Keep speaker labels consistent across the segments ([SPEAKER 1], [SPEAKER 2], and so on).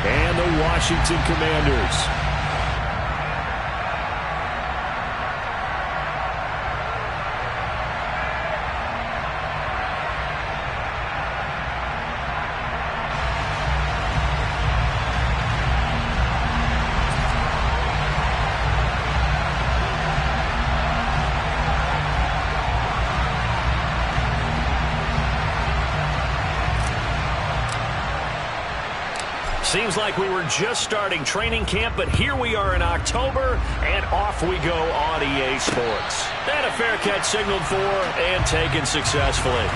[SPEAKER 1] and the Washington Commanders. Seems like we were just starting training camp, but here we are in October, and off we go on EA Sports. And a fair catch signaled for and taken successfully.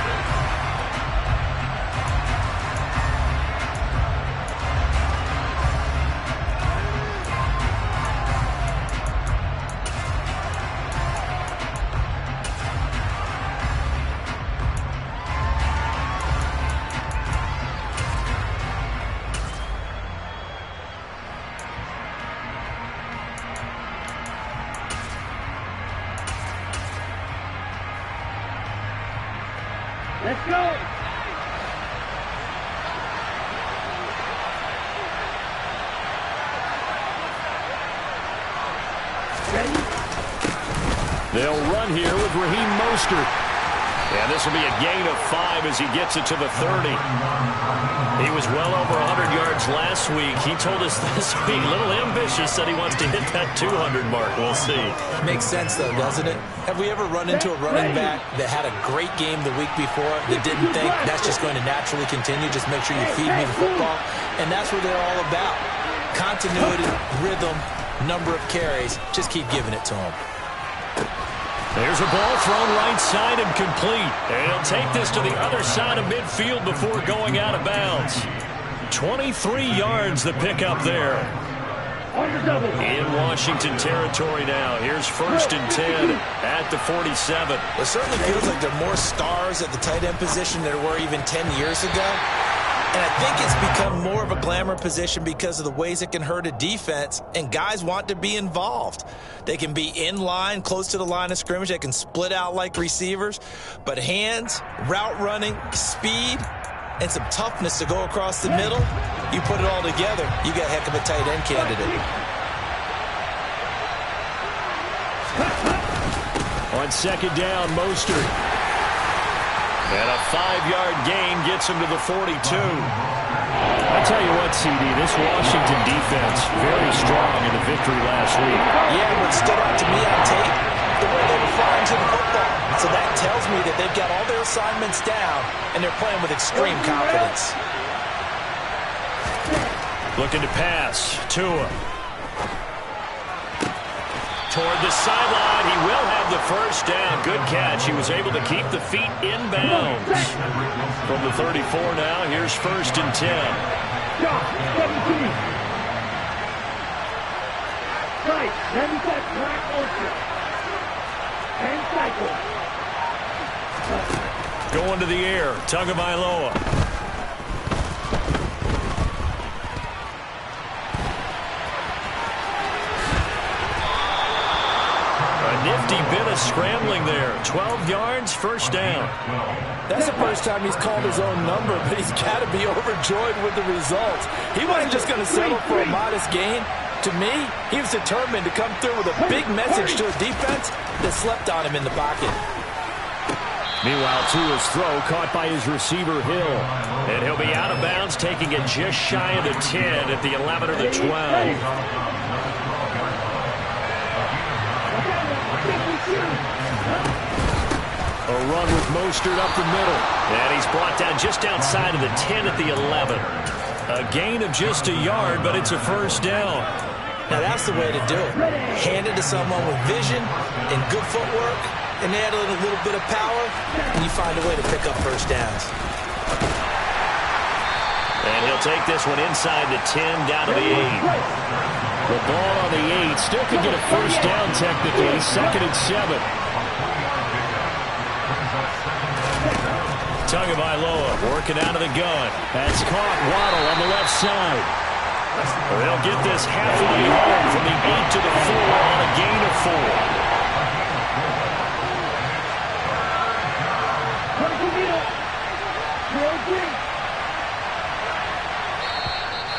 [SPEAKER 2] Let's go! Ready?
[SPEAKER 1] They'll run here with Raheem Mostert. And this will be a gain of 5 as he gets it to the 30. He was well over 100 yards last week. He told us this week, a little ambitious, said he wants to hit that 200 mark. We'll see.
[SPEAKER 3] Makes sense, though, doesn't it? Have we ever run into a running back that had a great game the week before that didn't think that's just going to naturally continue? Just make sure you feed me the football. And that's what they're all about. Continuity, rhythm, number of carries. Just keep giving it to them.
[SPEAKER 1] There's a ball thrown right side and complete. And he'll take this to the other side of midfield before going out of bounds. 23 yards the pickup there. In Washington territory now. Here's 1st and 10 at the 47.
[SPEAKER 3] It certainly feels like there are more stars at the tight end position than there were even 10 years ago. And I think it's become more of a glamour position because of the ways it can hurt a defense, and guys want to be involved. They can be in line, close to the line of scrimmage. They can split out like receivers. But hands, route running, speed, and some toughness to go across the middle, you put it all together, you got a heck of a tight end candidate.
[SPEAKER 1] On 2nd down, Mostert. And a 5-yard gain gets him to the 42. I tell you what, CD, this Washington defense, very strong in the victory last week.
[SPEAKER 3] Yeah, what stood out to me on tape, the way they were flying to the football. So that tells me that they've got all their assignments down, and they're playing with extreme confidence.
[SPEAKER 1] Looking to pass. Tua. Toward the sideline. He will have the 1st down. Good catch. He was able to keep the feet inbounds. From the 34 now, here's 1st and 10.
[SPEAKER 2] Right, let me get track motion. And cycle.
[SPEAKER 1] Going to the air. Tagovailoa. Nifty bit of scrambling there. 12 yards, 1st down.
[SPEAKER 3] That's the first time he's called his own number, but he's got to be overjoyed with the results. He wasn't just going to settle for a modest gain. To me, he was determined to come through with a big message to a defense that slept on him in the pocket.
[SPEAKER 1] Meanwhile, Tua's throw caught by his receiver, Hill. And he'll be out of bounds, taking it just shy of the 10 at the 11 or the 12. A run with Mostert up the middle. And he's brought down just outside of the 10 at the 11. A gain of just a yard, but it's a 1st down.
[SPEAKER 3] Now that's the way to do it. Hand it to someone with vision and good footwork, and add a little bit of power, and you find a way to pick up 1st downs.
[SPEAKER 1] And he'll take this one inside the 10, down to the 8. The ball on the 8. Still could get a 1st down technically. 2nd and 7. Tagovailoa working out of the gun. That's caught. Waddle on the left side. They'll get this halfway home from the 8 to the 4 on a gain of 4.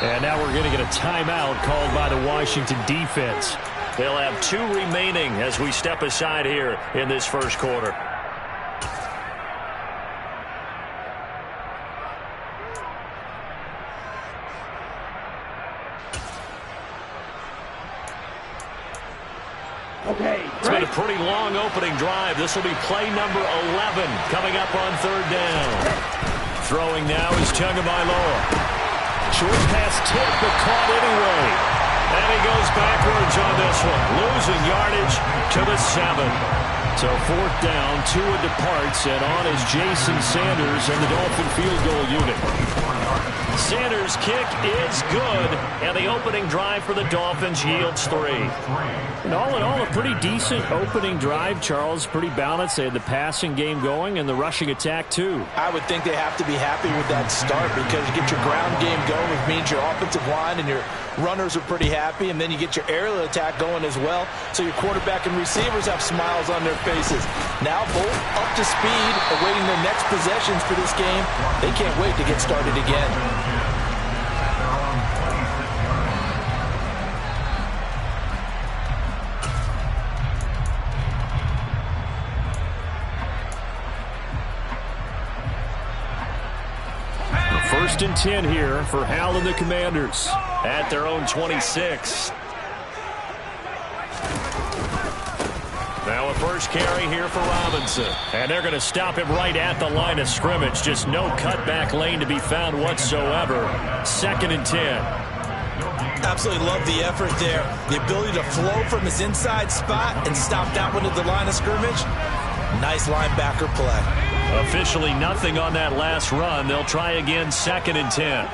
[SPEAKER 1] And now we're going to get a timeout called by the Washington defense. They'll have 2 remaining as we step aside here in this first quarter. It's been a pretty long opening drive. This will be play number 11 coming up on 3rd down. Throwing now is Tagovailoa. Short pass tipped, but caught anyway. And he goes backwards on this one. Losing yardage to the 7. So 4th down, Tua departs, and on is Jason Sanders and the Dolphin field goal unit. Sanders' kick is good, and the opening drive for the Dolphins yields 3. And all in all, a pretty decent opening drive, Charles. Pretty balanced. They had the passing game going and the rushing attack, too.
[SPEAKER 3] I would think they have to be happy with that start because you get your ground game going, which means your offensive line and your runners are pretty happy, and then you get your aerial attack going as well, so your quarterback and receivers have smiles on their faces. Now both up to speed, awaiting their next possessions for this game. They can't wait to get started again.
[SPEAKER 1] First and 10 here for Hal and the Commanders at their own 26. Now a first carry here for Robinson. And they're going to stop him right at the line of scrimmage. Just no cutback lane to be found whatsoever. 2nd and 10.
[SPEAKER 3] Absolutely love the effort there. The ability to flow from his inside spot and stop that one at the line of scrimmage. Nice linebacker play.
[SPEAKER 1] Officially nothing on that last run. They'll try again, 2nd and 10.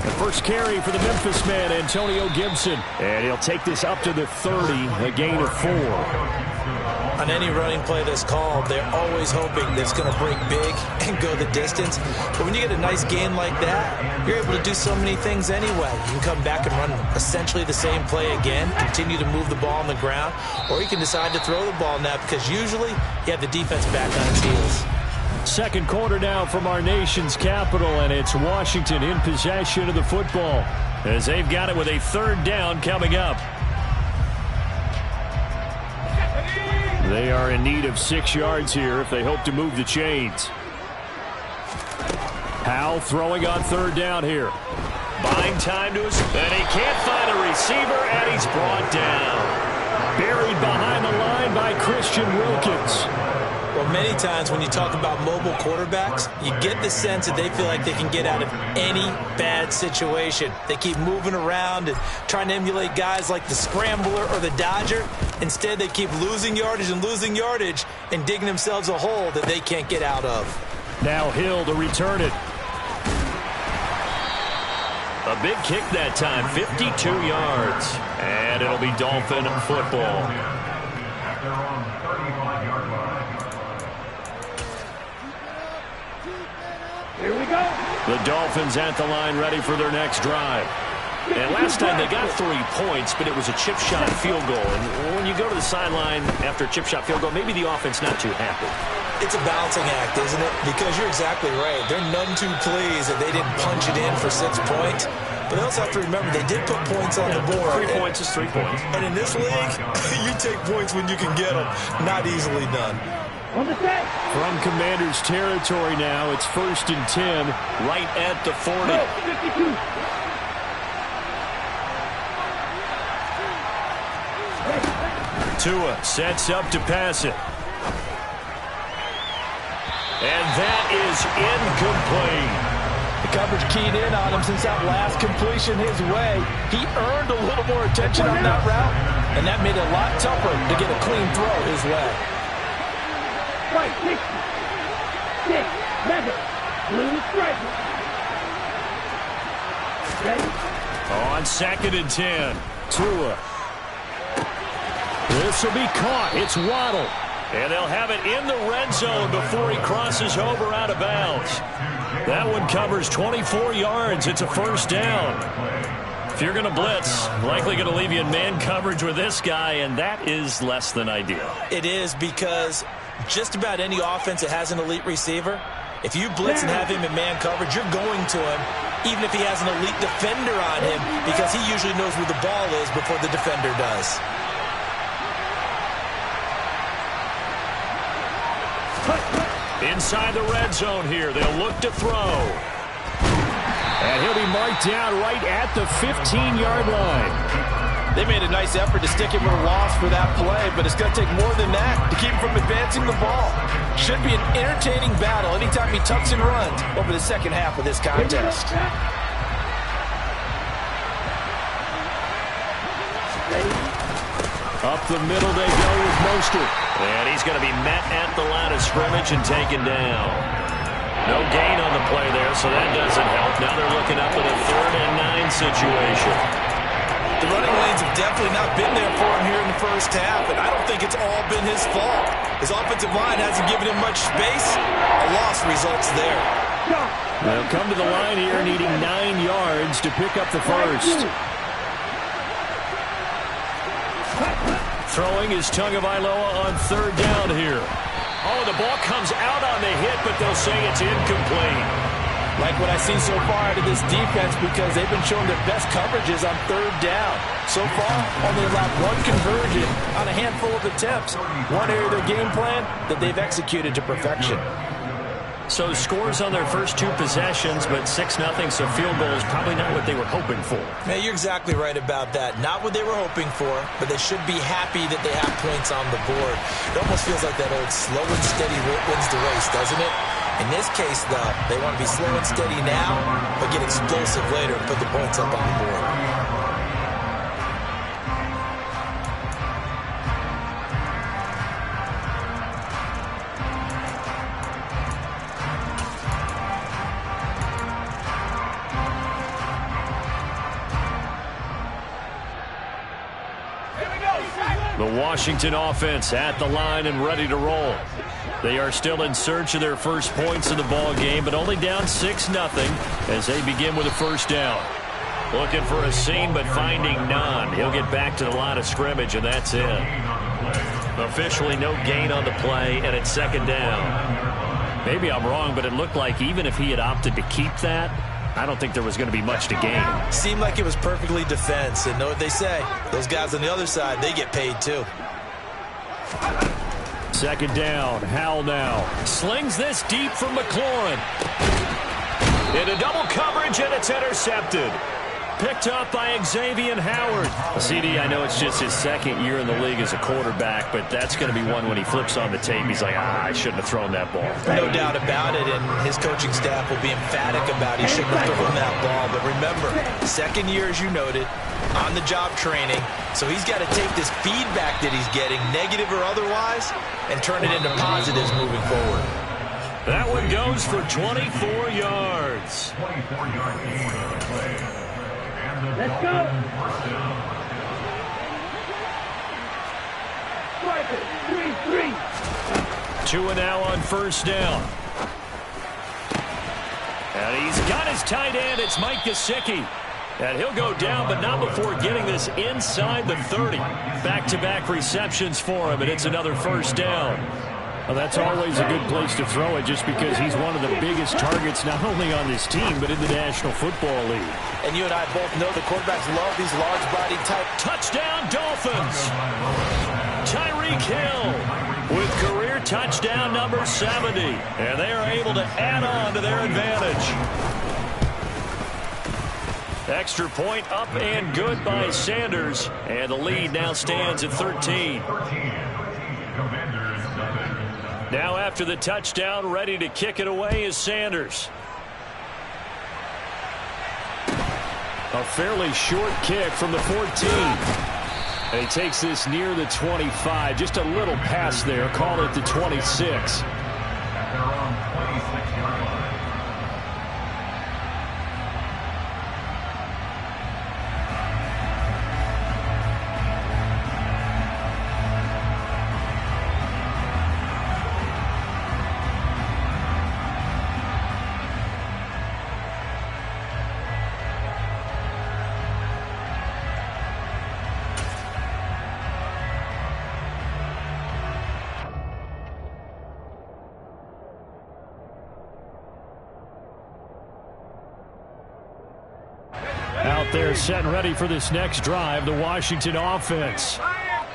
[SPEAKER 1] The first carry for the Memphis man, Antonio Gibson. And he'll take this up to the 30, a gain of 4.
[SPEAKER 3] On any running play that's called, they're always hoping that it's going to break big and go the distance. But when you get a nice gain like that, you're able to do so many things anyway. You can come back and run essentially the same play again, continue to move the ball on the ground, or you can decide to throw the ball now because usually you have the defense back on its heels.
[SPEAKER 1] Second quarter now from our nation's capital, and it's Washington in possession of the football as they've got it with a 3rd down coming up. They are in need of 6 yards here if they hope to move the chains. Hal throwing on 3rd down here. Buying time to his, and he can't find a receiver, and he's brought down. Buried behind the line by Christian Wilkins.
[SPEAKER 3] Well, many times when you talk about mobile quarterbacks, you get the sense that they feel like they can get out of any bad situation. They keep moving around and trying to emulate guys like the Scrambler or the Dodger. Instead, they keep losing yardage and digging themselves a hole that they can't get out of.
[SPEAKER 1] Now Hill to return it. A big kick that time, 52 yards. And it'll be Dolphin football.
[SPEAKER 2] Here we go.
[SPEAKER 1] The Dolphins at the line ready for their next drive. And last time they got 3 points, but it was a chip shot field goal. And when you go to the sideline after a chip shot field goal, maybe the offense not too happy.
[SPEAKER 3] It's a balancing act, isn't it? Because you're exactly right. They're none too pleased that they didn't punch it in for 6 points. But they also have to remember they did put points on the board.
[SPEAKER 1] 3 points is 3 points.
[SPEAKER 3] And in this league, you take points when you can get them. Not easily done.
[SPEAKER 2] On the set.
[SPEAKER 1] From Commanders territory now, it's 1st and 10, right at the 40.
[SPEAKER 2] No, 52.
[SPEAKER 1] Tua sets up to pass it. And that is incomplete.
[SPEAKER 3] The coverage keyed in on him since that last completion his way. He earned a little more attention on that route, and that made it a lot tougher to get a clean throw his way.
[SPEAKER 2] Right, 60. 6, Madden. Blue stripe. Ready?
[SPEAKER 1] On 2nd and 10, Tua. This will be caught. It's Waddle. And they'll have it in the red zone before he crosses over out of bounds. That one covers 24 yards. It's a 1st down. If you're going to blitz, likely going to leave you in man coverage with this guy, and that is less than ideal.
[SPEAKER 3] It is because Just about any offense that has an elite receiver, if you blitz and have him in man coverage, you're going to him, even if he has an elite defender on him, because he usually knows where the ball is before the defender does.
[SPEAKER 1] Inside the red zone here, they'll look to throw. And he'll be marked down right at the 15-yard line.
[SPEAKER 4] They made a nice effort to stick him with a loss for that play, but it's going to take more than that to keep him from advancing the ball. Should be an entertaining battle anytime he tucks and runs over the second half of this contest.
[SPEAKER 1] Up the middle they go with Mostert. And he's going to be met at the line of scrimmage and taken down. No gain on the play there, so that doesn't help. Now they're looking up at a 3rd and 9 situation.
[SPEAKER 3] The running lanes have definitely not been there for him here in the first half, and I don't think it's all been his fault. His offensive line hasn't given him much space. A loss results there.
[SPEAKER 1] They'll come to the line here needing 9 yards to pick up the first. Throwing is Tagovailoa on 3rd down here. Oh, the ball comes out on the hit, but they'll say it's incomplete.
[SPEAKER 4] Like what I've seen so far out of this defense, because they've been showing their best coverages on 3rd down. So far, only allowed 1 conversion on a handful of attempts. One area of their game plan that they've executed to perfection.
[SPEAKER 1] So scores on their first 2 possessions, but 6-0, so field goal is probably not what they were hoping for.
[SPEAKER 3] Yeah, you're exactly right about that. Not what they were hoping for, but they should be happy that they have points on the board. It almost feels like that old slow and steady wins the race, doesn't it? In this case, though, they want to be slow and steady now, but get explosive later and put the points up on the board.
[SPEAKER 1] The Washington offense at the line and ready to roll. They are still in search of their first points in the ball game, but only down 6-0 as they begin with a 1st down. Looking for a seam, but finding none. He'll get back to the line of scrimmage, and that's it. Officially no gain on the play, and it's 2nd down. Maybe I'm wrong, but it looked like even if he had opted to keep that, I don't think there was going to be much to gain.
[SPEAKER 3] Seemed like it was perfectly defense, and know what they say. Those guys on the other side, they get paid too.
[SPEAKER 1] 2nd down, Howell now. Slings this deep from McLaurin. Into double coverage, and it's intercepted. Picked up by Xavier Howard. CD, I know it's just his 2nd year in the league as a quarterback, but that's going to be one when he flips on the tape. He's like, I shouldn't have thrown that ball.
[SPEAKER 3] No doubt about it, and his coaching staff will be emphatic about he shouldn't have thrown that ball. But remember, 2nd year, as you noted, on-the-job training, so he's got to take this feedback that he's getting, negative or otherwise, and turn it into positives moving forward.
[SPEAKER 1] That one goes for 24 yards.
[SPEAKER 2] 24 yards. Let's go. Strike it. 3-3.
[SPEAKER 1] 2 now on 1st down. And he's got his tight end. It's Mike Gesicki. And he'll go down, but not before getting this inside the 30. Back-to-back receptions for him, and it's another 1st down. Well, that's always a good place to throw it just because he's one of the biggest targets not only on this team but in the National Football League.
[SPEAKER 4] And you and I both know the quarterbacks love these large-bodied type.
[SPEAKER 1] Touchdown, Dolphins! Tyreek Hill with career touchdown number 70. And they are able to add on to their advantage. Extra point up and good by Sanders. And the lead now stands at 13. Now after the touchdown, ready to kick it away is Sanders. A fairly short kick from the 14. And he takes this near the 25. Just a little pass there. Call it the 26. there set and ready for this next drive, the Washington offense.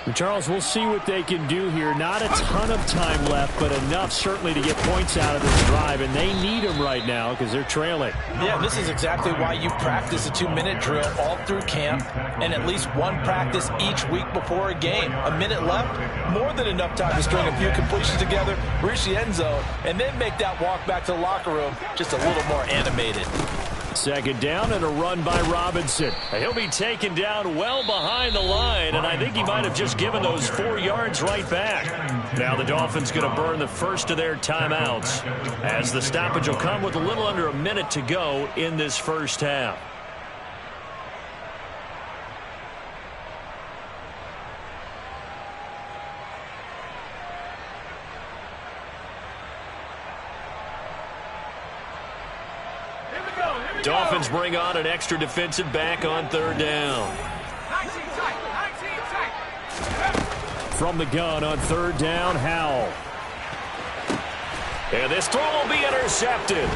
[SPEAKER 4] And Charles, we'll see what they can do here. Not a ton of time left, but enough certainly to get points out of this drive, and they need them right now because they're trailing.
[SPEAKER 3] Yeah, this is exactly why you practice a 2-minute drill all through camp and at least one practice each week before a game. A minute left, more than enough time to string a few completions together, reach the end zone, and then make that walk back to the locker room just a little more animated.
[SPEAKER 1] Second down and a run by Robinson. He'll be taken down well behind the line, and I think he might have just given those 4 yards right back. Now the Dolphins going to burn the first of their timeouts, as the stoppage will come with a little under a minute to go in this first half. Dolphins bring on an extra defensive back on third down. From the gun on third down, Howell. And this throw will be intercepted.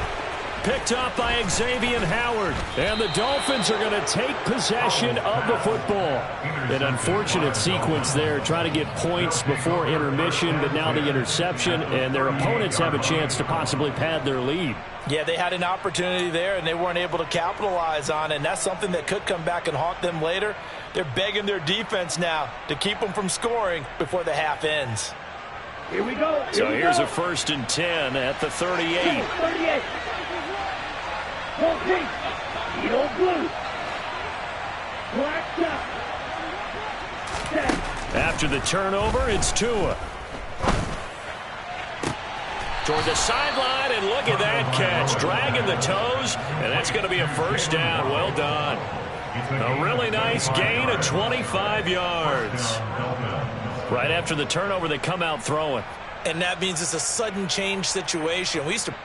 [SPEAKER 1] Picked up by Xavier Howard. And the Dolphins are going to take possession of the football. An unfortunate sequence there, trying to get points before intermission, but now the interception, and their opponents have a chance to possibly pad their lead.
[SPEAKER 3] Yeah, they had an opportunity there, and they weren't able to capitalize on it, and that's something that could come back and haunt them later. They're begging their defense now to keep them from scoring before the half ends.
[SPEAKER 2] Here we go.
[SPEAKER 1] So here's a 1st and 10 at the 38.
[SPEAKER 2] 38. Full pink. Yellow blue. Black dot.
[SPEAKER 1] After the turnover, it's Tua. Toward the sideline, and look at that catch. Dragging the toes, and that's going to be a first down. Well done. A really nice gain of 25 yards. Right after the turnover, they come out throwing.
[SPEAKER 3] And that means it's a sudden change situation. We used to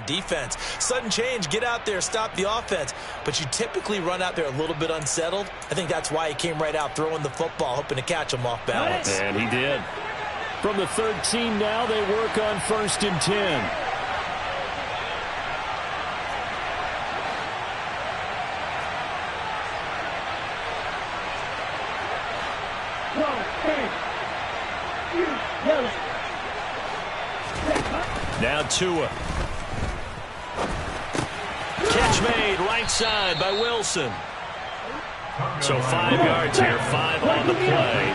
[SPEAKER 3] that defense. Sudden change, get out there, stop the offense. But you typically run out there a little bit unsettled. I think that's why he came right out throwing the football, hoping to catch him off balance.
[SPEAKER 1] And he did. From the 13 now, they work on 1st and 10. Now Tua. Catch made right side by Wilson. So 5 yards here, 5 on the play.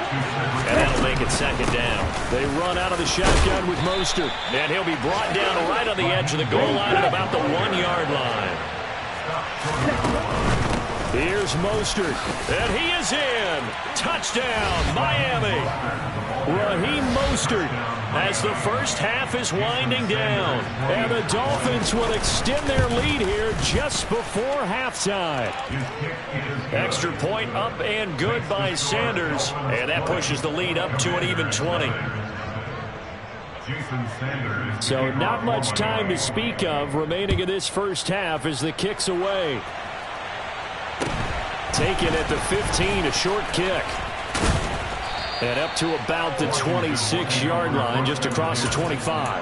[SPEAKER 1] And that'll make it 2nd down. They run out of the shotgun with Mostert. And he'll be brought down right on the edge of the goal line at about the 1-yard line. Here's Mostert. And he is in. Touchdown, Miami. Raheem Mostert as the first half is winding down. And the Dolphins will extend their lead here just before halftime. Extra point up and good by Sanders. And that pushes the lead up to an even 20. So not much time to speak of remaining in this first half as the kick's away. Taken at the 15, a short kick. And up to about the 26-yard line, just across the 25.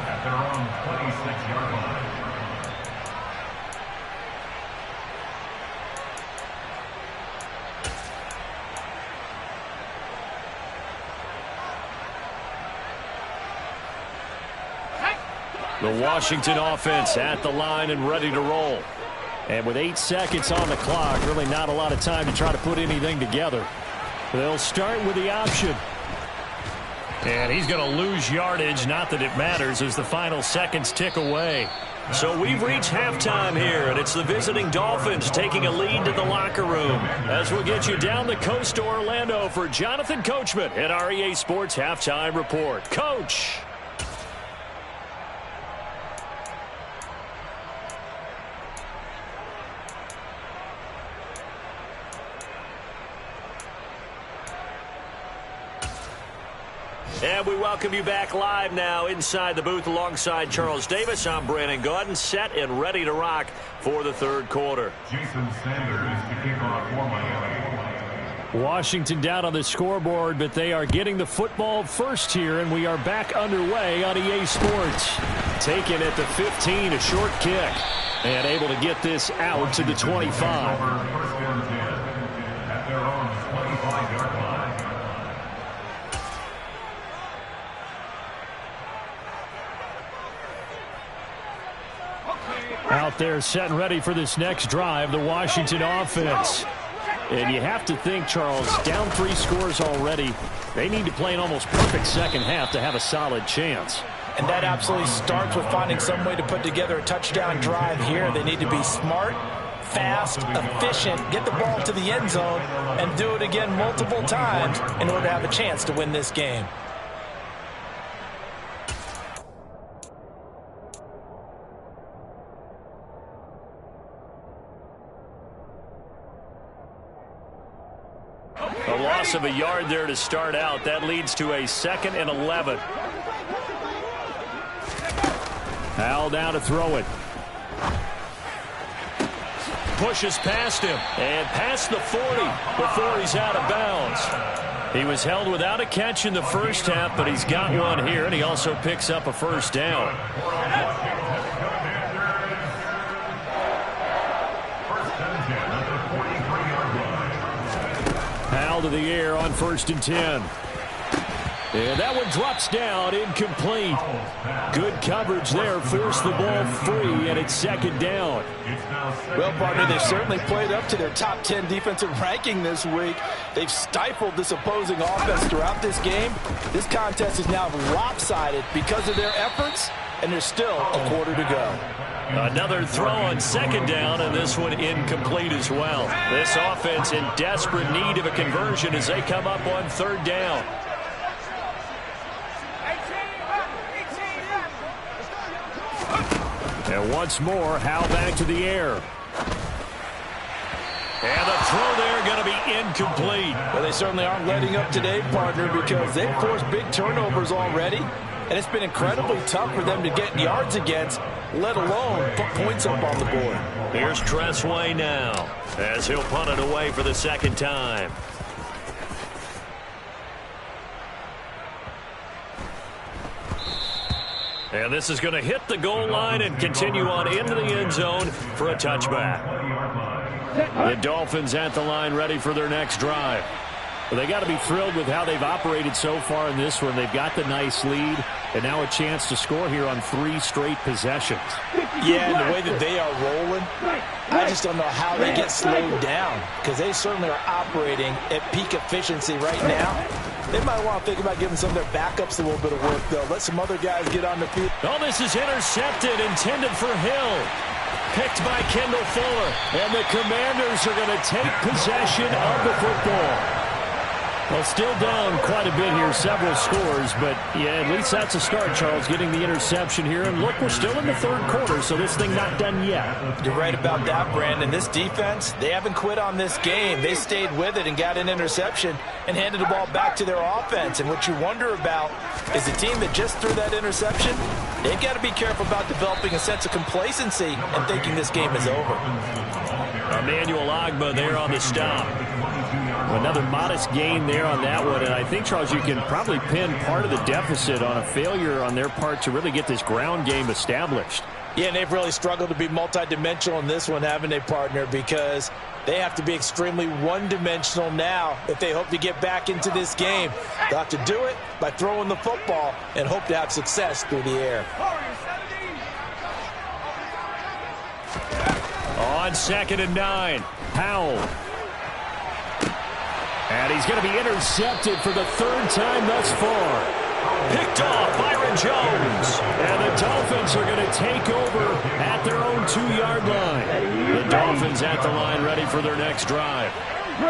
[SPEAKER 1] The Washington offense at the line and ready to roll. And with 8 seconds on the clock, really not a lot of time to try to put anything together. They'll start with the option. And he's going to lose yardage, not that it matters, as the final seconds tick away. So we've reached halftime here, and it's the visiting Dolphins taking a lead to the locker room. As we'll get you down the coast to Orlando for Jonathan Coachman at our EA Sports Halftime Report. Coach! And we welcome you back live now inside the booth alongside Charles Davis. I'm Brandon Gaudin, set and ready to rock for the 3rd quarter.
[SPEAKER 5] Jason Sanders to kick off for Miami.
[SPEAKER 1] Washington down on the scoreboard, but they are getting the football first here, and we are back underway on EA Sports. Taken at the 15, a short kick, and able to get this out to the 25.
[SPEAKER 5] First and 10 at their own 25-yard line.
[SPEAKER 1] Out there set and ready for this next drive, the Washington offense. And you have to think, Charles, down 3 scores already. They need to play an almost perfect second half to have a solid chance.
[SPEAKER 4] And that absolutely starts with finding some way to put together a touchdown drive here. They need to be smart, fast, efficient, get the ball to the end zone, and do it again multiple times in order to have a chance to win this game.
[SPEAKER 1] A loss of a yard there to start out. That leads to a 2nd and 11. Hal down to throw it. Pushes past him and past the 40 before he's out of bounds. He was held without a catch in the first half, but he's got one here, and he also picks up a first down. Hal to the air on 1st and 10. And that one drops down, incomplete. Good coverage there, forced the ball free, and it's 2nd down.
[SPEAKER 4] Well, partner, they've certainly played up to their top 10 defensive ranking this week. They've stifled this opposing offense throughout this game. This contest is now lopsided because of their efforts, and there's still a quarter to go.
[SPEAKER 1] Another throw on 2nd down, and this one incomplete as well. This offense in desperate need of a conversion as they come up on 3rd down. And once more, Hal back to the air. And the throw there going to be incomplete.
[SPEAKER 4] Well, they certainly aren't letting up today, partner, because they've forced big turnovers already. And it's been incredibly tough for them to get yards against. let alone put points up on the board.
[SPEAKER 1] Here's Tressway now as he'll punt it away for the second time. And this is going to hit the goal line and continue on into the end zone for a touchback. The Dolphins at the line ready for their next drive. Well, they got to be thrilled with how they've operated so far in this one. They've got the nice lead, and now a chance to score here on 3 straight possessions.
[SPEAKER 4] Yeah, and the way that they are rolling, I just don't know how they get slowed down, because they certainly are operating at peak efficiency right now. They might want to think about giving some of their backups a little bit of work, though. Let some other guys get on the field.
[SPEAKER 1] Oh, this is intercepted, intended for Hill. Picked by Kendall Fuller. And the Commanders are going to take possession of the football. Well, still down quite a bit here, several scores, but yeah, at least that's a start, Charles, getting the interception here. And look, we're still in the third quarter, so this thing not done yet.
[SPEAKER 4] You're right about that, Brandon. This defense, they haven't quit on this game. They stayed with it and got an interception and handed the ball back to their offense. And what you wonder about is the team that just threw that interception, they've got to be careful about developing a sense of complacency and thinking this game is over.
[SPEAKER 1] Emmanuel Ogbah there on the stop. Another modest gain there on that one, and I think, Charles, you can probably pin part of the deficit on a failure on their part to really get this ground game established.
[SPEAKER 4] Yeah, and they've really struggled to be multidimensional in this one, haven't they, partner, because they have to be extremely one-dimensional now if they hope to get back into this game. They'll have to do it by throwing the football and hope to have success through the air.
[SPEAKER 1] On 2nd and 9, Powell. And he's going to be intercepted for the 3rd time thus far. Picked off Byron Jones. And the Dolphins are going to take over at their own 2-yard line. The Dolphins at the line ready for their next drive.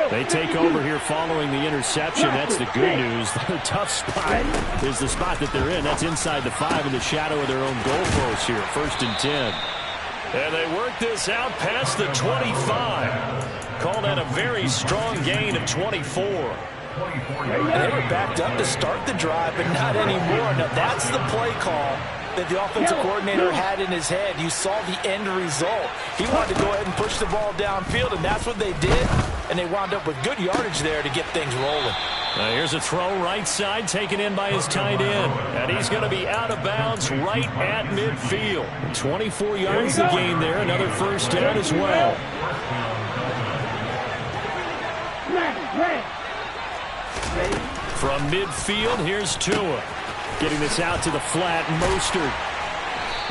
[SPEAKER 1] They take over here following the interception. That's the good news. The tough spot is the spot that they're in. That's inside the 5 in the shadow of their own goalpost here. 1st and 10. And they work this out past the 25. Call that a very strong gain of 24.
[SPEAKER 4] And they were backed up to start the drive, but not anymore. Now, that's the play call that the offensive coordinator had in his head. You saw the end result. He wanted to go ahead and push the ball downfield, and that's what they did. And they wound up with good yardage there to get things rolling.
[SPEAKER 1] Here's a throw right side taken in by his tight end. And he's going to be out of bounds right at midfield. 24 yards the gain there. Another 1st down as well. From midfield, here's Tua. Getting this out to the flat, Mostert.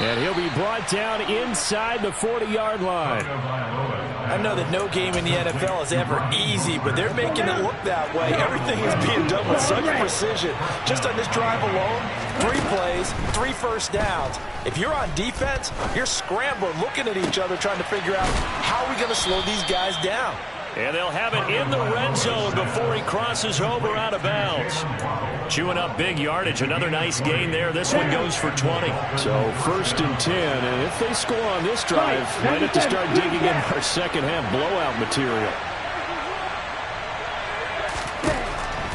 [SPEAKER 1] And he'll be brought down inside the 40-yard line.
[SPEAKER 4] I know that no game in the NFL is ever easy, but they're making it look that way. Everything is being done with such precision. Just on this drive alone, 3 plays, 3 first downs. If you're on defense, you're scrambling, looking at each other, trying to figure out how are we going to slow these guys down.
[SPEAKER 1] And they'll have it in the red zone before he crosses over out of bounds. Chewing up big yardage. Another nice gain there. This one goes for 20. So 1st and 10. And if they score on this drive, might have to start digging in our second-half blowout material.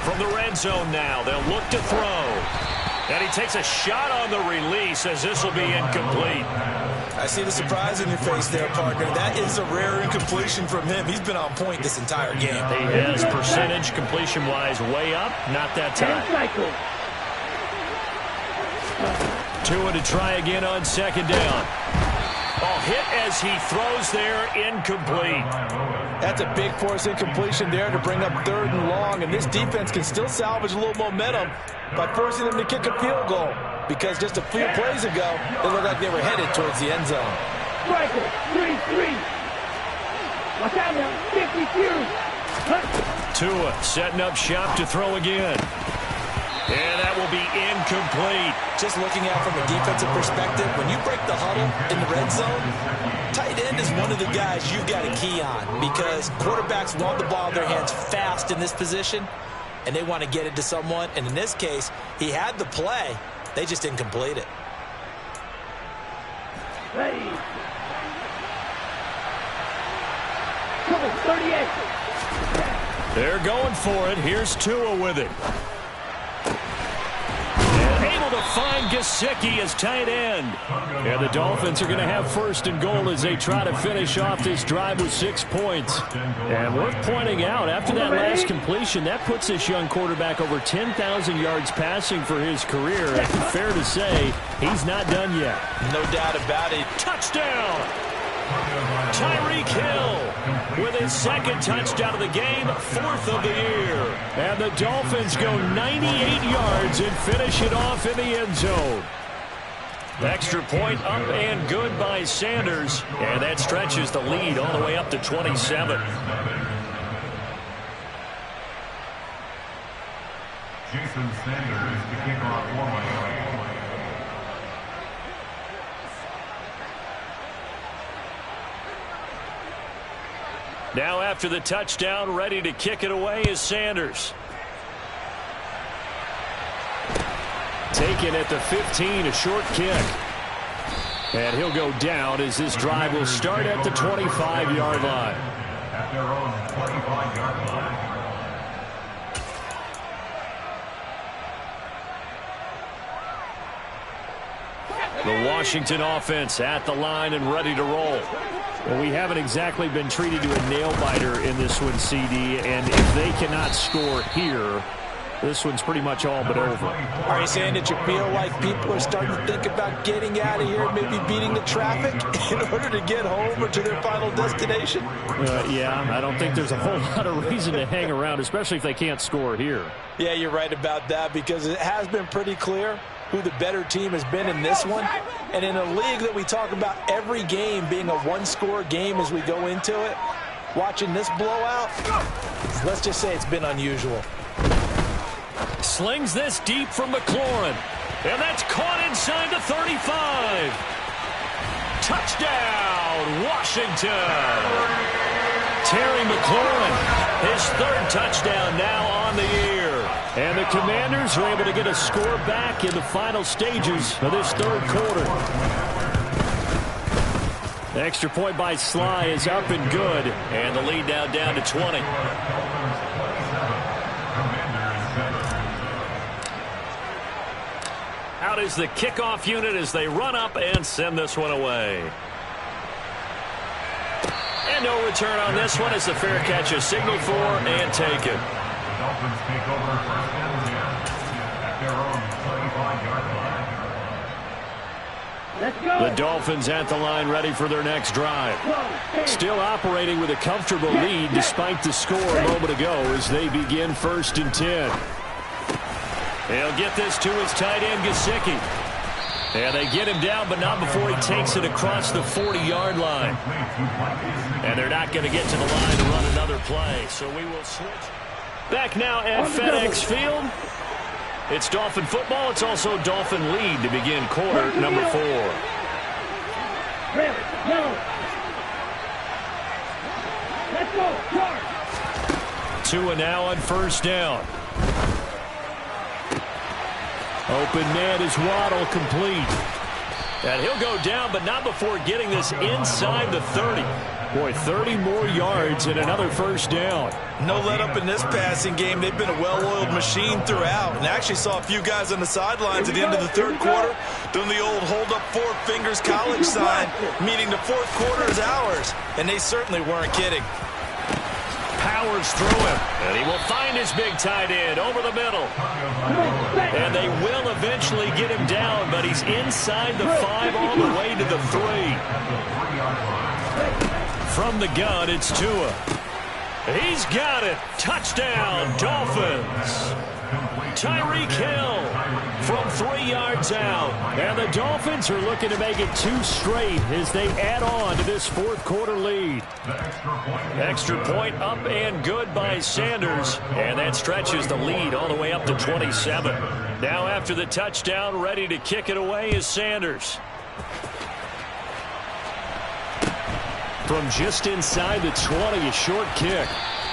[SPEAKER 1] From the red zone now, they'll look to throw. And he takes a shot on the release as this will be incomplete.
[SPEAKER 3] I see the surprise in your face there, partner. That is a rare incompletion from him. He's been on point this entire game.
[SPEAKER 1] He has percentage completion-wise way up. Not that time. Tua to try again on 2nd down. Oh, hit as he throws there, incomplete.
[SPEAKER 4] That's a big force incompletion there to bring up 3rd and long, and this defense can still salvage a little momentum by forcing them to kick a field goal, because just a few plays ago, they looked like they were headed towards the end zone.
[SPEAKER 2] Striker, 3-3. Watch out now, 52.
[SPEAKER 1] Tua setting up shop to throw again. And that will be incomplete.
[SPEAKER 3] Just looking at it from a defensive perspective, when you break the huddle in the red zone, tight end is one of the guys you've got a key on, because quarterbacks want the ball in their hands fast in this position, and they want to get it to someone. And in this case, he had the play. They just didn't complete it.
[SPEAKER 2] Ready. Come on, 38.
[SPEAKER 1] They're going for it. Here's Tua with it. And able to They'll find Gesicki as tight end. And the Dolphins are going to have first and goal as they try to finish off this drive with 6 points. And worth pointing out, after that last completion, that puts this young quarterback over 10,000 yards passing for his career. And fair to say, he's not done yet.
[SPEAKER 3] No doubt about it.
[SPEAKER 1] Touchdown! Tyreek Hill with his second touchdown of the game, 4th of the year. And the Dolphins go 98 yards and finish it off in the end zone. Extra point up and good by Sanders. And that stretches the lead all the way up to 27.
[SPEAKER 5] Jason Sanders to kick off for Miami.
[SPEAKER 1] Now after the touchdown, ready to kick it away is Sanders. Taken at the 15, a short kick. And he'll go down as this drive will start at the 25-yard line.
[SPEAKER 5] At their own 25-yard line.
[SPEAKER 1] The Washington offense at the line and ready to roll. Well, we haven't exactly been treated to a nail-biter in this one, CD, and if they cannot score here, this one's pretty much all but over.
[SPEAKER 4] Are you saying that you feel like people are starting to think about getting out of here, maybe beating the traffic in order to get home or to their final destination?
[SPEAKER 1] Yeah, I don't think there's a whole lot of reason to hang around, especially if they can't score here.
[SPEAKER 4] Yeah, you're right about that, because it has been pretty clear who the better team has been in this one. And in a league that we talk about every game being a one-score game as we go into it, watching this blowout, let's just say it's been unusual.
[SPEAKER 1] Slings this deep from McLaurin. And that's caught inside the 35. Touchdown, Washington. Terry McLaurin, his 3rd touchdown now on the year. And the Commanders are able to get a score back in the final stages of this 3rd quarter. The extra point by Sly is up and good. And the lead now down to 20. Out is the kickoff unit as they run up and send this one away. And no return on this one as the fair catch is signaled for and taken.
[SPEAKER 5] The Dolphins take over first and 10 at their own 35-yard line.
[SPEAKER 2] Let's go.
[SPEAKER 1] The Dolphins at the line ready for their next drive. Still operating with a comfortable lead despite the score a moment ago as they begin 1st and 10. They'll get this to his tight end, Gesicki. And they get him down, but not before he takes it across the 40-yard line. And they're not going to get to the line to run another play, so we will switch. Back now at FedEx Field. It's Dolphin football. It's also Dolphin lead to begin quarter number 4.
[SPEAKER 2] Let's go. Charge.
[SPEAKER 1] Tua now on 1st down. Open man is Waddle, complete. And he'll go down, but not before getting this inside the 30. Boy, 30 more yards and another 1st down.
[SPEAKER 3] No let up in this passing game. They've been a well-oiled machine throughout. And I actually saw a few guys on the sidelines at the end of the 3rd quarter doing the old hold up 4 fingers college sign, meaning the 4th quarter is ours. And they certainly weren't kidding.
[SPEAKER 1] Powers through him, and he will find his big tight end over the middle. And they will eventually get him down, but he's inside the 5 all the way to the 3. From the gun, it's Tua. He's got it. Touchdown, Dolphins. Tyreek Hill from 3 yards out. And the Dolphins are looking to make it 2 straight as they add on to this 4th quarter lead. Extra point up and good by Sanders. And that stretches the lead all the way up to 27. Now after the touchdown, ready to kick it away is Sanders. From just inside the 20, a short kick.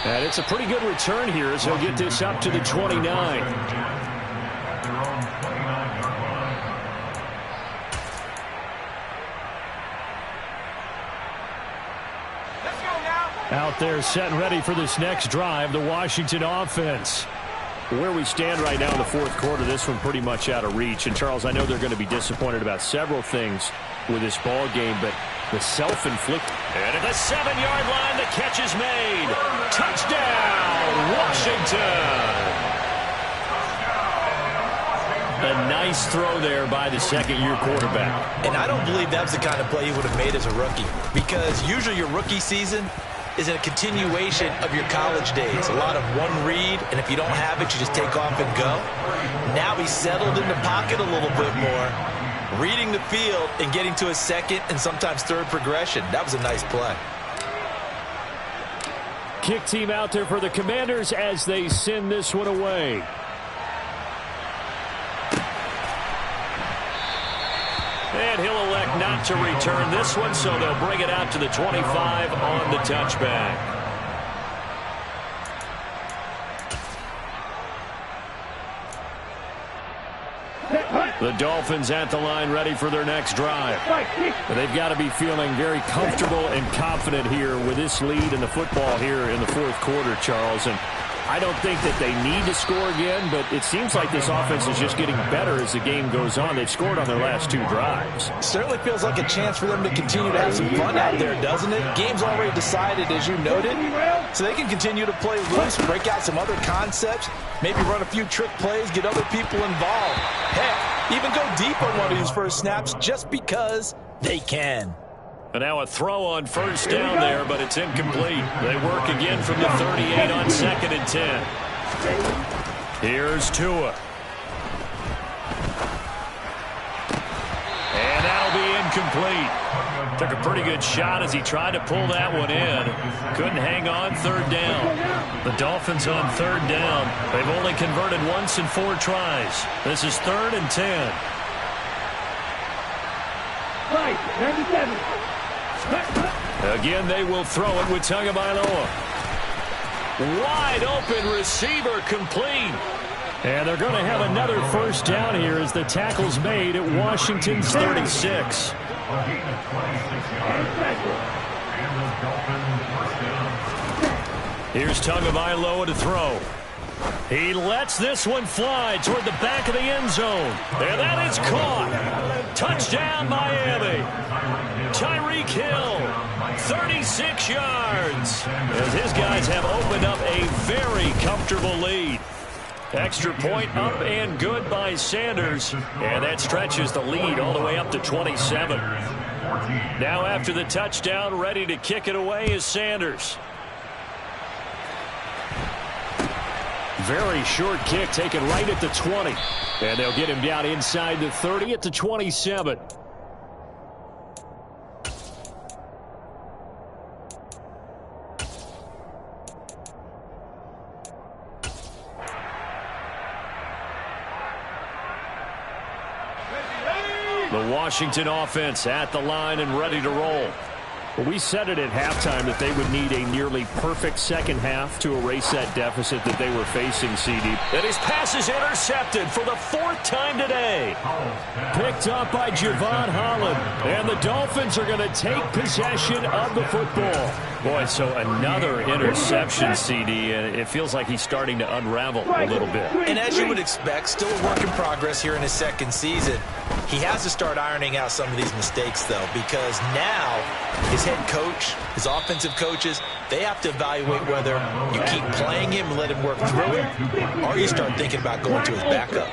[SPEAKER 1] And it's a pretty good return here as he'll get this up to the 29. Out there set and ready for this next drive, the Washington offense. Where we stand right now in the fourth quarter, this one pretty much out of reach. And, Charles, I know they're going to be disappointed about several things with this ball game, but the self-inflicted. And at the 7-yard line, the catch is made. Touchdown, Washington. A nice throw there by the second-year quarterback.
[SPEAKER 3] And I don't believe that was the kind of play he would have made as a rookie, because usually your rookie season is a continuation of your college days. A lot of one read, and if you don't have it, you just take off and go. Now he's settled in the pocket a little bit more, reading the field and getting to a second and sometimes third progression. That was a nice play.
[SPEAKER 1] Kick team out there for the Commanders as they send this one away. And he'll elect not to return this one, so they'll bring it out to the 25 on the touchback. The Dolphins at the line, ready for their next drive. They've got to be feeling very comfortable and confident here with this lead in the football here in the fourth quarter, Charles. And I don't think that they need to score again, but it seems like this offense is just getting better as the game goes on. They've scored on their last 2 drives.
[SPEAKER 3] Certainly feels like a chance for them to continue to have some fun out there, doesn't it? Game's already decided, as you noted, so they can continue to play loose, break out some other concepts, maybe run a few trick plays, get other people involved. Heck, even go deep on one of these first snaps just because they can.
[SPEAKER 1] And now a throw on first down there, but it's incomplete. They work again from the 38 on 2nd and 10. Here's Tua. And that'll be incomplete. Took a pretty good shot as he tried to pull that one in. Couldn't hang on, 3rd down. The Dolphins on 3rd down. They've only converted once in 4 tries. This is 3rd and 10.
[SPEAKER 2] Right, 97.
[SPEAKER 1] Again, they will throw it with Tagovailoa. Wide open receiver, complete. And they're going to have another first down here as the tackle's made at Washington's 36. Here's Tagovailoa to throw. He lets this one fly toward the back of the end zone. And that is caught. Touchdown, Miami. Tyreek Hill, 36 yards. As his guys have opened up a very comfortable lead. Extra point up and good by Sanders. And that stretches the lead all the way up to 27. Now after the touchdown, ready to kick it away is Sanders. Very short kick taken right at the 20. And they'll get him down inside the 30 at the 27. The Washington offense at the line and ready to roll. Well, we said it at halftime that they would need a nearly perfect second half to erase that deficit that they were facing, CD. And his pass is intercepted for the 4th time today. Picked up by Javon Holland. And the Dolphins are going to take possession of the football. Boy, so another interception, CD, and it feels like he's starting to unravel a little bit.
[SPEAKER 3] And as you would expect, still a work in progress here in his 2nd season. He has to start ironing out some of these mistakes, though, because now his head coach, his offensive coaches, they have to evaluate whether you keep playing him and let him work through it, or you start thinking about going to his backup.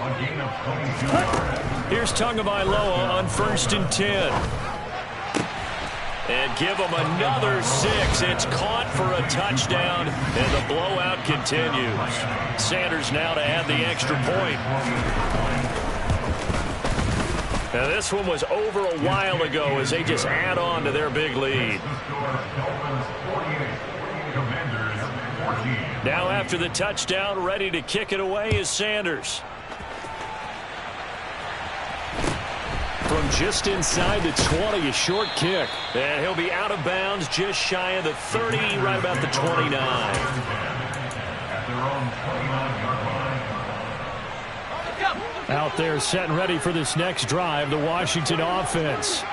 [SPEAKER 1] Here's Tagovailoa on 1st and 10. And give him another 6. It's caught for a touchdown, and the blowout continues. Sanders now to add the extra point. Now this one was over a while ago as they just add on to their big lead. Now after the touchdown, ready to kick it away is Sanders. From just inside the 20, a short kick. And he'll be out of bounds just shy of the 30, right about the 29. Out there set and ready for this next drive, the Washington offense.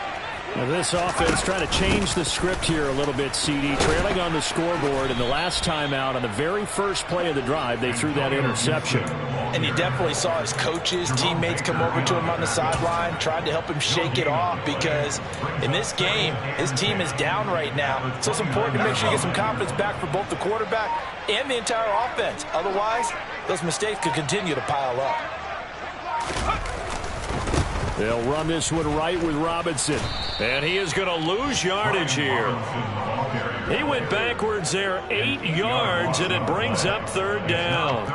[SPEAKER 1] Now this offense trying to change the script here a little bit, CD. Trailing on the scoreboard, and the last time out on the very first play of the drive, they threw that interception.
[SPEAKER 4] And you definitely saw his coaches, teammates come over to him on the sideline, tried to help him shake it off because in this game, his team is down right now. So it's important to make sure you get some confidence back for both the quarterback and the entire offense. Otherwise, those mistakes could continue to pile up.
[SPEAKER 1] They'll run this one right with Robinson. And he is going to lose yardage here. He went backwards there 8 yards, and it brings up third down.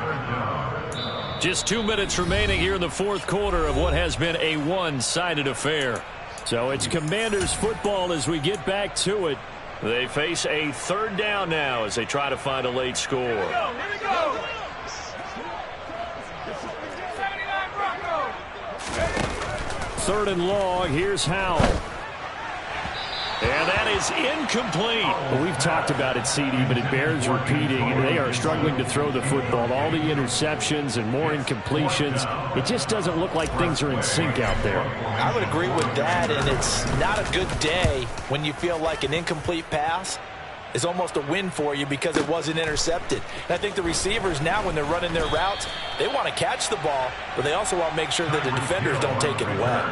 [SPEAKER 1] Just 2 minutes remaining here in the fourth quarter of what has been a one-sided affair. So it's Commanders football as we get back to it. They face a third down now as they try to find a late score.
[SPEAKER 2] Here we go.
[SPEAKER 1] Third and long. Here's Howell. And that is incomplete. Well, we've talked about it, CD, but it bears repeating. They are struggling to throw the football. All the interceptions and more incompletions. It just doesn't look like things are in sync out there.
[SPEAKER 4] I would agree with that, and it's not a good day when you feel like an incomplete pass is almost a win for you because it wasn't intercepted. And I think the receivers now, when they're running their routes, they want to catch the ball, but they also want to make sure that the defenders don't take it away.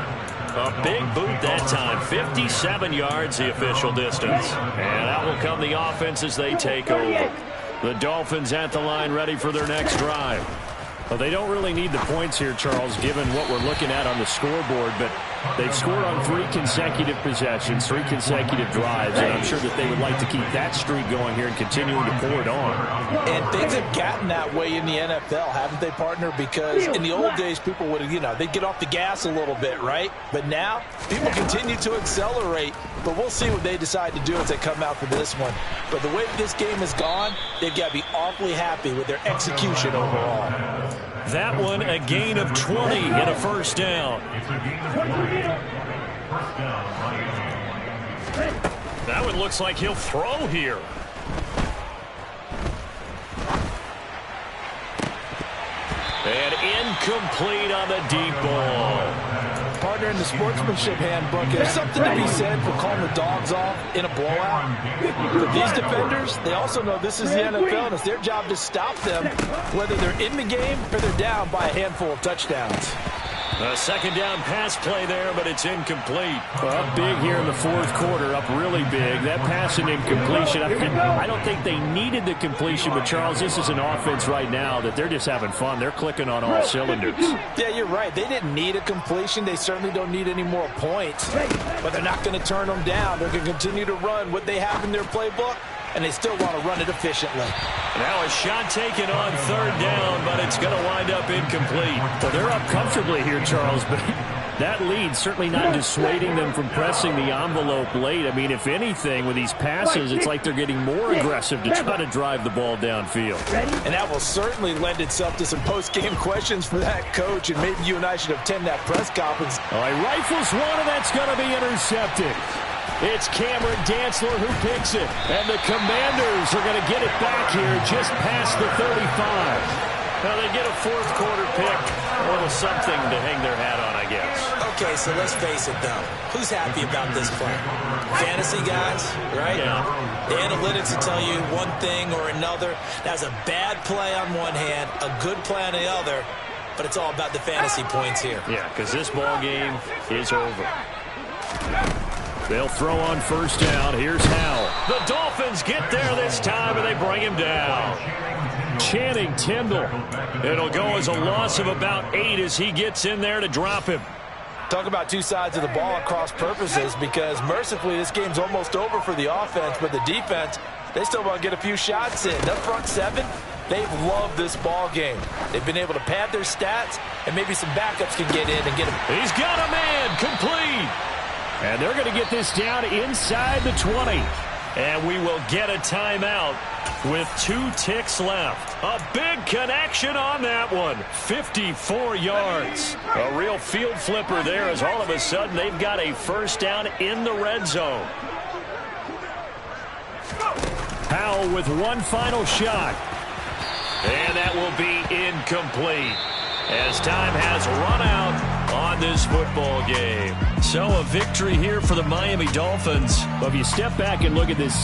[SPEAKER 1] A big boot that time. 57 yards the official distance. And out will come the offense as they take over. The Dolphins at the line ready for their next drive. Well, they don't really need the points here, Charles, given what we're looking at on the scoreboard, but they've scored on 3 consecutive possessions, 3 consecutive drives, and I'm sure that they would like to keep that streak going here and continuing to pour it on.
[SPEAKER 4] And things have gotten that way in the NFL, haven't they, partner? Because in the old days, people would, they'd get off the gas a little bit, right? But now, people continue to accelerate, but we'll see what they decide to do as they come out for this one. But the way this game has gone, they've got to be awfully happy with their execution overall.
[SPEAKER 1] That one, a gain of 20 and a first down. That one looks like he'll throw here. And incomplete on the deep ball.
[SPEAKER 4] Partner, in the sportsmanship handbook, there's something to be said for calling the dogs off in a blowout. But these defenders, they also know this is the NFL, and it's their job to stop them, whether they're in the game or they're down by a handful of touchdowns.
[SPEAKER 1] A second down pass play there, but it's incomplete. Up big here in the fourth quarter, up really big. That pass and incompletion, I don't think they needed the completion, but Charles, this is an offense right now that they're just having fun. They're clicking on all cylinders.
[SPEAKER 4] Yeah, you're right. They didn't need a completion. They certainly don't need any more points, but they're not going to turn them down. They're going to continue to run what they have in their playbook, and they still want to run it efficiently.
[SPEAKER 1] Now a shot taken on third down, but it's going to wind up incomplete. Well, they're up comfortably here, Charles, but that lead certainly not dissuading them from pressing the envelope late. I mean, if anything, with these passes, it's like they're getting more aggressive to try to drive the ball downfield.
[SPEAKER 4] And that will certainly lend itself to some post-game questions for that coach, and maybe you and I should attend that press conference.
[SPEAKER 1] All right, rifles one, and that's going to be intercepted. It's Cameron Dantzler who picks it. And the Commanders are going to get it back here just past the 35. Now they get a fourth quarter pick. A little something to hang their hat on, I guess.
[SPEAKER 3] Okay, so let's face it, though. Who's happy about this play? Fantasy guys, right?
[SPEAKER 1] Yeah.
[SPEAKER 3] The analytics will tell you one thing or another. That's a bad play on one hand, a good play on the other, but it's all about the fantasy points here.
[SPEAKER 1] Yeah, because this ball game is over. They'll throw on first down. Here's Howell. The Dolphins get there this time, and they bring him down. Channing Tindall. It'll go as a loss of about 8 as he gets in there to drop him.
[SPEAKER 4] Talk about two sides of the ball at cross purposes, because mercifully this game's almost over for the offense, but the defense, they still want to get a few shots in. That front seven, they've loved this ball game. They've been able to pad their stats, and maybe some backups can get in and get him.
[SPEAKER 1] He's got a man complete. And they're going to get this down inside the 20. And we will get a timeout with 2 ticks left. A big connection on that one. 54 yards. A real field flipper there, as all of a sudden they've got a first down in the red zone. Howell with one final shot. And that will be incomplete, as time has run out on this football game. So a victory here for the Miami Dolphins.
[SPEAKER 6] Well, if you step back and look at this